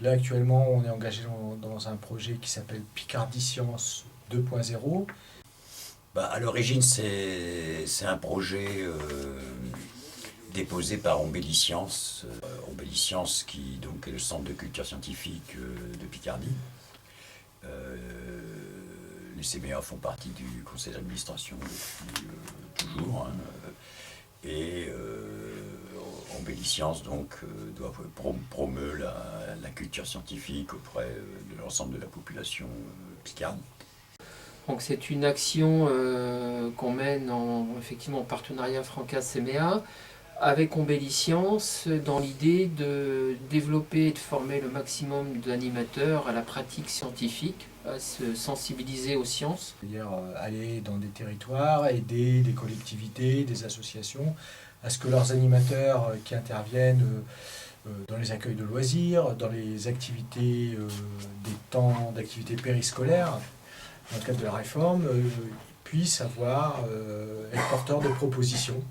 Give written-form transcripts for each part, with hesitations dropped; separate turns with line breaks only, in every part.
Là, actuellement, on est engagé dans un projet qui s'appelle Picardie Science 2.0.
À l'origine, c'est un projet déposé par Ombelliscience. Ombelliscience qui donc est le centre de culture scientifique de Picardie. Les CMA font partie du conseil d'administration depuis toujours. Et Ombelliscience donc doit promeut la culture scientifique auprès de l'ensemble de la population picarde.
Donc c'est une action qu'on mène effectivement en partenariat Francas-CMA avec Ombelliscience dans l'idée de développer et de former le maximum d'animateurs à la pratique scientifique, à se sensibiliser aux sciences.
C'est-à-dire aller dans des territoires, aider des collectivités, des associations, à ce que leurs animateurs qui interviennent dans les accueils de loisirs, dans les activités, des temps d'activité périscolaires, dans le cadre de la réforme, puissent être porteurs de propositions.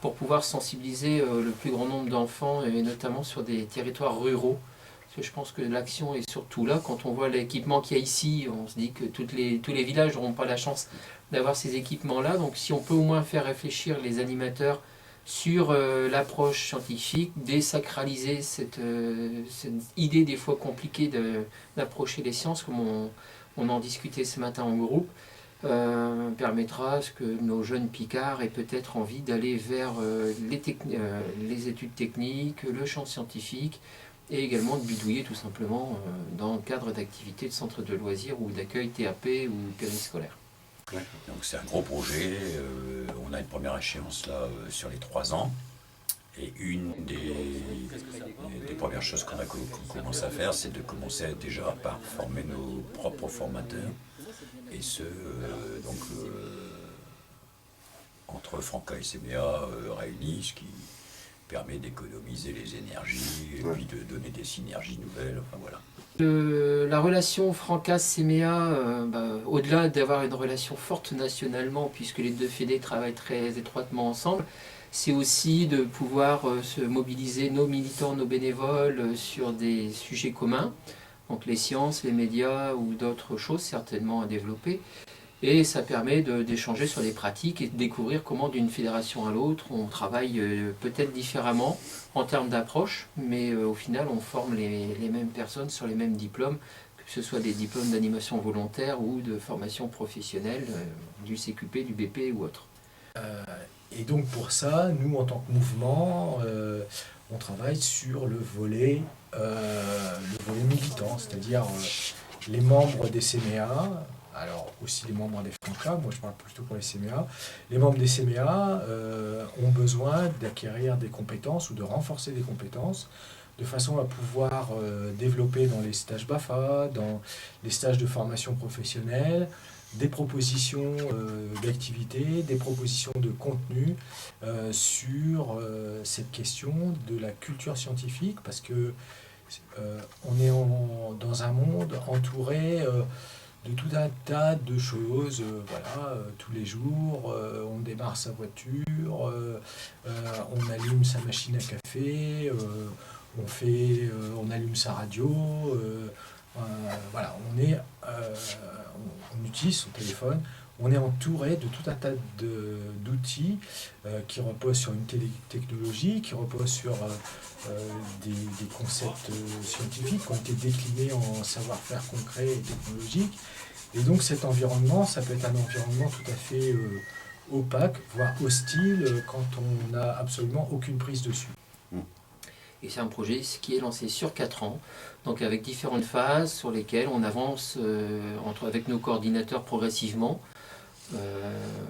Pour pouvoir sensibiliser le plus grand nombre d'enfants, et notamment sur des territoires ruraux. Parce que je pense que l'action est surtout là. Quand on voit l'équipement qu'il y a ici, on se dit que tous les villages n'auront pas la chance d'avoir ces équipements-là. Donc si on peut au moins faire réfléchir les animateurs sur l'approche scientifique, désacraliser cette idée des fois compliquée d'approcher les sciences, comme on en discutait ce matin en groupe, permettra à ce que nos jeunes picards aient peut-être envie d'aller vers les études techniques, le champ scientifique, et également de bidouiller tout simplement dans le cadre d'activités de centres de loisirs ou d'accueil TAP ou périscolaire.
Donc c'est un gros projet, on a une première échéance là sur les 3 ans. Et une des premières choses qu'on commence à faire, c'est de commencer déjà par former nos propres formateurs. Et donc entre Franca et CMA réunis, ce qui permet d'économiser les énergies et puis de donner des synergies nouvelles. Enfin voilà.
La relation Francas-CMA, au-delà d'avoir une relation forte nationalement, puisque les deux fédés travaillent très étroitement ensemble, c'est aussi de pouvoir se mobiliser nos militants, nos bénévoles sur des sujets communs, donc les sciences, les médias ou d'autres choses certainement à développer. Et ça permet d'échanger sur les pratiques et de découvrir comment d'une fédération à l'autre on travaille peut-être différemment en termes d'approche, mais au final on forme les mêmes personnes sur les mêmes diplômes, que ce soit des diplômes d'animation volontaire ou de formation professionnelle, du CQP, du BP ou autre.
Et donc pour ça, nous en tant que mouvement, on travaille sur le volet militant, c'est-à-dire les membres des CMA, alors aussi les membres des Franca, moi je parle plutôt pour les CMA. Les membres des CMA ont besoin d'acquérir des compétences ou de renforcer des compétences de façon à pouvoir développer dans les stages BAFA, dans les stages de formation professionnelle, des propositions d'activités, des propositions de contenu sur cette question de la culture scientifique, parce que on est dans un monde entouré de tout un tas de choses. Tous les jours, on démarre sa voiture, on allume sa machine à café, on allume sa radio. On utilise son téléphone, on est entouré de tout un tas d'outils qui reposent sur une technologie, qui reposent sur des concepts scientifiques qui ont été déclinés en savoir-faire concret et technologique. Et donc cet environnement, ça peut être un environnement tout à fait opaque, voire hostile, quand on n'a absolument aucune prise dessus.
Et c'est un projet qui est lancé sur 4 ans, donc avec différentes phases sur lesquelles on avance avec nos coordinateurs progressivement.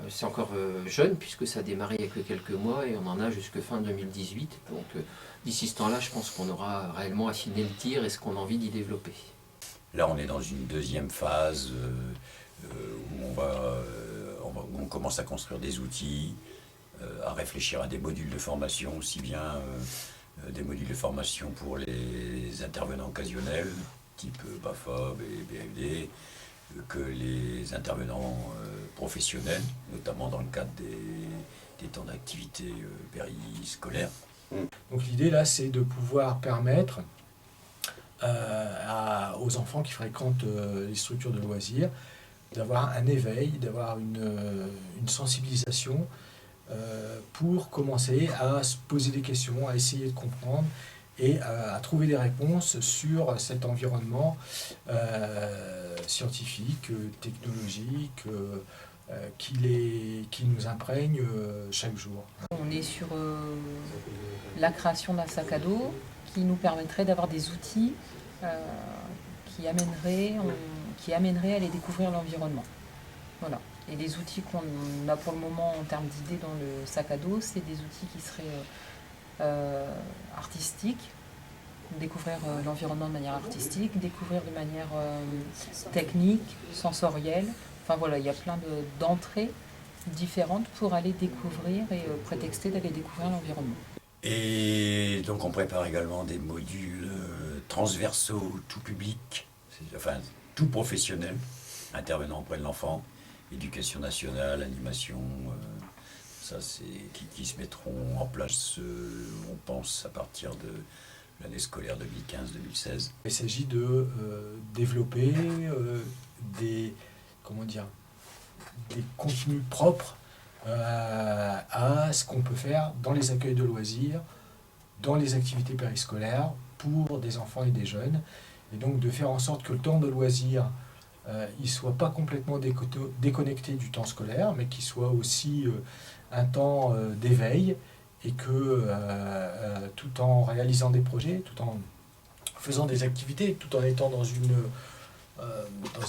C'est encore jeune puisque ça a démarré il n'y a que quelques mois et on en a jusque fin 2018. Donc d'ici ce temps-là, je pense qu'on aura réellement affiné le tir et ce qu'on a envie d'y développer.
Là, on est dans une deuxième phase où on commence à construire des outils, à réfléchir à des modules de formation, aussi bien des modules de formation pour les intervenants occasionnels, type BAFA, BFD, que les intervenants professionnels, notamment dans le cadre des temps d'activité périscolaire.
Donc l'idée là, c'est de pouvoir permettre aux enfants qui fréquentent les structures de loisirs, d'avoir un éveil, d'avoir une sensibilisation pour commencer à se poser des questions, à essayer de comprendre et à trouver des réponses sur cet environnement scientifique, technologique, qui nous imprègne chaque jour.
On est sur la création d'un sac à dos qui nous permettrait d'avoir des outils qui amèneraient à aller découvrir l'environnement. Voilà. Et les outils qu'on a pour le moment en termes d'idées dans le sac à dos, c'est des outils qui seraient artistiques, découvrir l'environnement de manière artistique, découvrir de manière technique, sensorielle. Enfin voilà, il y a plein d'entrées différentes pour aller découvrir et prétexter d'aller découvrir l'environnement.
Et donc on prépare également des modules transversaux tout public, enfin tout professionnel, intervenant auprès de l'enfant, éducation nationale, animation, ça c'est qui se mettront en place, on pense, à partir de l'année scolaire 2015-2016.
Il s'agit de développer des contenus propres à ce qu'on peut faire dans les accueils de loisirs, dans les activités périscolaires pour des enfants et des jeunes. Et donc de faire en sorte que le temps de loisir il ne soit pas complètement déconnecté du temps scolaire, mais qu'il soit aussi un temps d'éveil, et que tout en réalisant des projets, tout en faisant des activités, tout en étant dans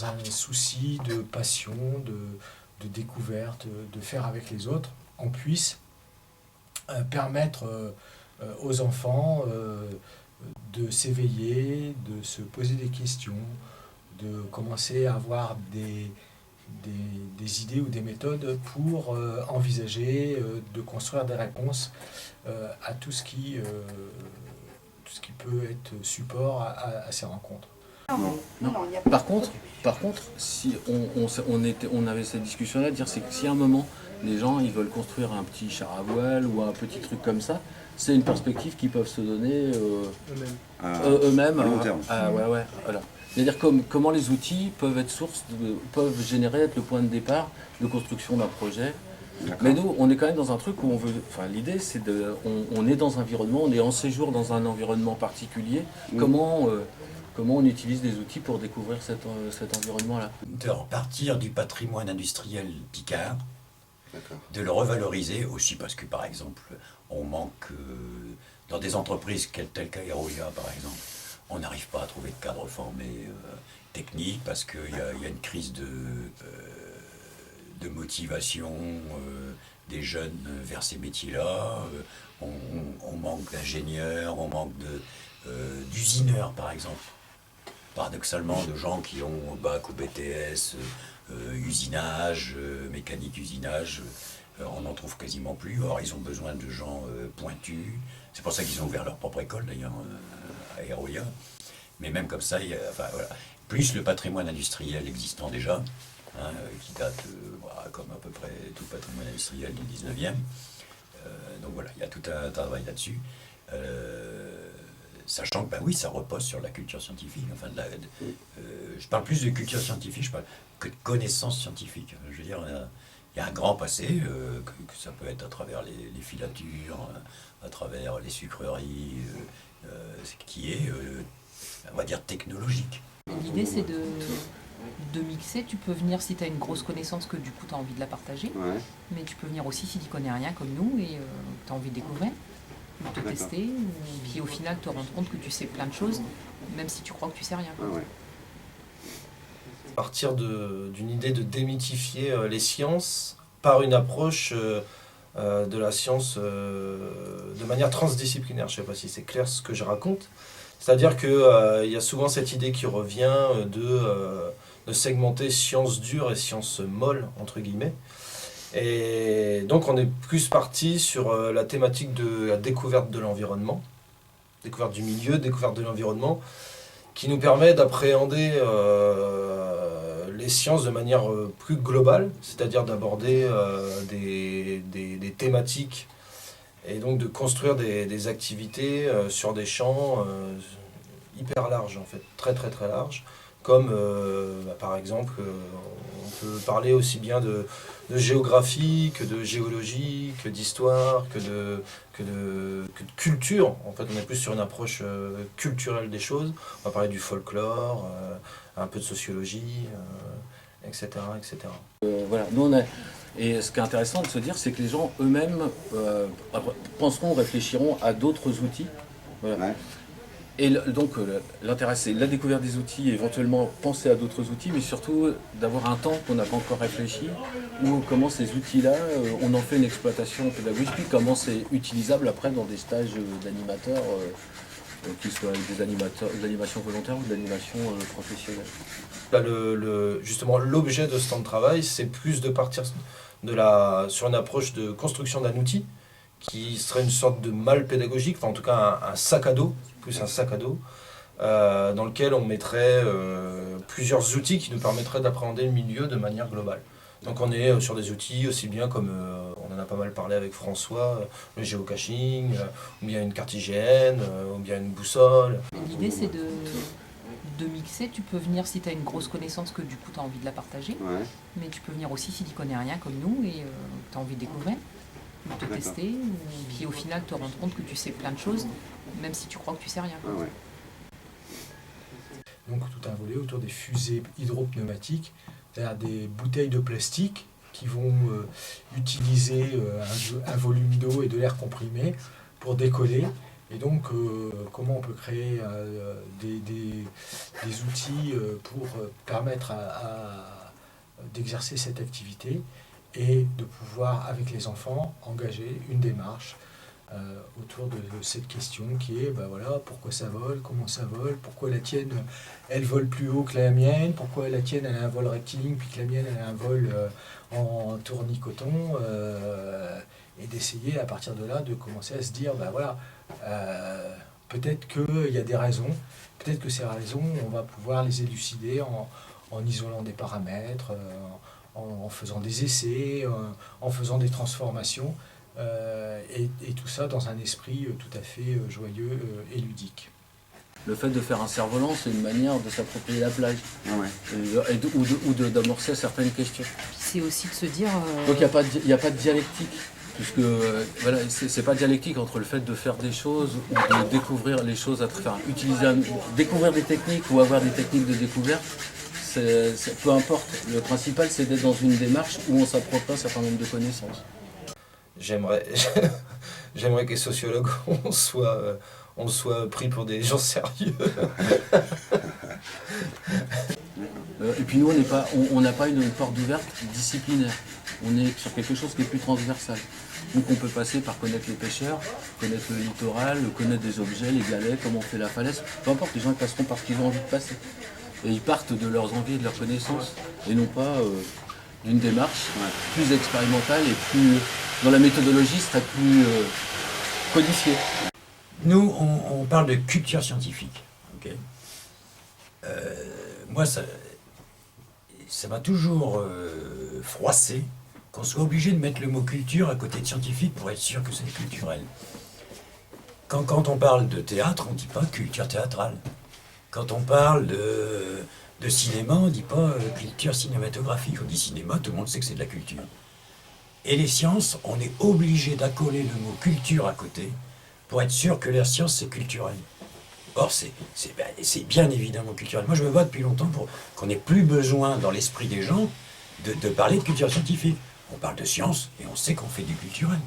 un souci de passion, de découverte, de faire avec les autres, on puisse permettre aux enfants de s'éveiller, de se poser des questions, de commencer à avoir des idées ou des méthodes pour envisager de construire des réponses à tout ce qui peut être support à ces rencontres.
Par contre, si on avait cette discussion-là, dire c'est que si à un moment les gens ils veulent construire un petit char à voile ou un petit truc comme ça, c'est une perspective qu'ils peuvent se donner eux-mêmes
à long terme.
Ouais, voilà. C'est-à-dire comment les outils peuvent être peuvent générer, être le point de départ de construction d'un projet. Mais nous, on est quand même dans un truc où on veut. Enfin, l'idée, c'est on est dans un environnement, on est en séjour dans un environnement particulier. Comment on utilise des outils pour découvrir cet environnement-là.
De repartir du patrimoine industriel Picard, de le revaloriser aussi parce que, par exemple, on manque dans des entreprises telles qu'Aerolia, par exemple, on n'arrive pas à trouver de cadres formés techniques parce qu'il y a une crise de motivation des jeunes vers ces métiers-là. On manque d'ingénieurs, on manque d'usineurs, par exemple. Paradoxalement, de gens qui ont bac ou BTS, usinage, mécanique usinage, on n'en trouve quasiment plus. Or, ils ont besoin de gens pointus. C'est pour ça qu'ils ont ouvert leur propre école, d'ailleurs, à Aerolia. Mais même comme ça, voilà. Plus le patrimoine industriel existant déjà, qui date, comme à peu près tout le patrimoine industriel du 19e. Donc voilà, il y a tout un travail là-dessus. Sachant que, oui, ça repose sur la culture scientifique. Enfin, je parle plus de culture scientifique que de connaissances scientifiques. Je veux dire, il y a un grand passé, que ça peut être à travers les filatures, à travers les sucreries, qui est, on va dire, technologique.
L'idée, c'est de mixer. Tu peux venir si tu as une grosse connaissance que du coup tu as envie de la partager, mais tu peux venir aussi si tu n'y connais rien comme nous et tu as envie de découvrir, de te tester, et puis au final te rendre compte que tu sais plein de choses, même si tu crois que tu sais rien.
À partir d'une idée de démythifier les sciences par une approche de la science de manière transdisciplinaire. Je ne sais pas si c'est clair ce que je raconte. C'est-à-dire qu'il y a souvent cette idée qui revient de segmenter sciences dures et sciences molles, entre guillemets. Et donc on est plus parti sur la thématique de la découverte de l'environnement, découverte du milieu, découverte de l'environnement, qui nous permet d'appréhender les sciences de manière plus globale, c'est-à-dire d'aborder des thématiques et donc de construire des activités sur des champs hyper large en fait, très très très large. Comme par exemple, on peut parler aussi bien de géographie, que de géologie, que d'histoire, que de culture. En fait, on est plus sur une approche culturelle des choses. On va parler du folklore, un peu de sociologie, etc. etc.
Voilà, et ce qui est intéressant de se dire, c'est que les gens eux-mêmes penseront, réfléchiront à d'autres outils. Voilà.
Ouais.
Et donc l'intérêt, c'est la découverte des outils, éventuellement penser à d'autres outils, mais surtout d'avoir un temps qu'on n'a pas encore réfléchi, ou comment ces outils-là, on en fait une exploitation pédagogique, puis comment c'est utilisable après dans des stages d'animateurs, qu'ils soient des animateurs, de l'animation volontaire ou de l'animation professionnelle.
Là, justement, l'objet de ce temps de travail, c'est plus de partir sur une approche de construction d'un outil qui serait une sorte de malle pédagogique, enfin en tout cas un sac à dos, plus un sac à dos, dans lequel on mettrait plusieurs outils qui nous permettraient d'appréhender le milieu de manière globale. Donc on est sur des outils aussi bien comme, on en a pas mal parlé avec François, le géocaching, ou bien une carte IGN, ou bien une boussole.
L'idée, c'est de mixer. Tu peux venir si tu as une grosse connaissance que du coup tu as envie de la partager,
Ouais.
mais tu peux venir aussi si tu connais rien comme nous et tu as envie de découvrir, ou de te
D'accord.
tester, et puis au final te rendre compte que tu sais plein de choses, même si tu crois que tu sais rien.
Ah ouais.
Donc tout un volet autour des fusées hydropneumatiques, c'est-à-dire des bouteilles de plastique qui vont utiliser un volume d'eau et de l'air comprimé pour décoller. Et donc comment on peut créer des outils pour permettre d'exercer cette activité et de pouvoir, avec les enfants, engager une démarche autour de cette question qui est, voilà, pourquoi ça vole, comment ça vole, pourquoi la tienne, elle vole plus haut que la mienne, pourquoi la tienne, elle a un vol rectiligne, puis que la mienne, elle a un vol en tournicoton, et d'essayer, à partir de là, de commencer à se dire, voilà, peut-être qu'il y a des raisons, peut-être que ces raisons, on va pouvoir les élucider en isolant des paramètres, en faisant des essais, en faisant des transformations, et tout ça dans un esprit tout à fait joyeux et ludique.
Le fait de faire un cerf-volant, c'est une manière de s'approprier la plage,
Ah ouais.
ou d'amorcer certaines questions.
C'est aussi de se dire...
Donc il n'y a pas de dialectique, puisque voilà, c'est pas dialectique entre le fait de faire des choses ou de découvrir les choses, découvrir des techniques ou avoir des techniques de découverte, peu importe. Le principal, c'est d'être dans une démarche où on s'approprie un certain nombre de connaissances.
J'aimerais que les sociologues, on soit pris pour des gens sérieux.
Et puis nous, on n'a pas une porte ouverte disciplinaire. On est sur quelque chose qui est plus transversal. Donc on peut passer par connaître les pêcheurs, connaître le littoral, connaître des objets, les galets, comment on fait la falaise. Peu importe, les gens ils passeront par ce qu'ils ont envie de passer. Et ils partent de leurs envies et de leurs connaissances. Et non pas d'une démarche plus expérimentale et plus... Dans la méthodologie, serait plus codifiée.
Nous, on parle de culture scientifique. Ok. Moi, ça m'a toujours froissé qu'on soit obligé de mettre le mot culture à côté de scientifique pour être sûr que c'est culturel. Quand on parle de théâtre, on ne dit pas culture théâtrale. Quand on parle de cinéma, on ne dit pas culture cinématographique. On dit cinéma, tout le monde sait que c'est de la culture. Et les sciences, on est obligé d'accoler le mot culture à côté pour être sûr que la science, c'est culturel. Or, c'est bien évidemment culturel. Moi, je me bats depuis longtemps pour qu'on n'ait plus besoin, dans l'esprit des gens, de parler de culture scientifique. On parle de science et on sait qu'on fait du culturel.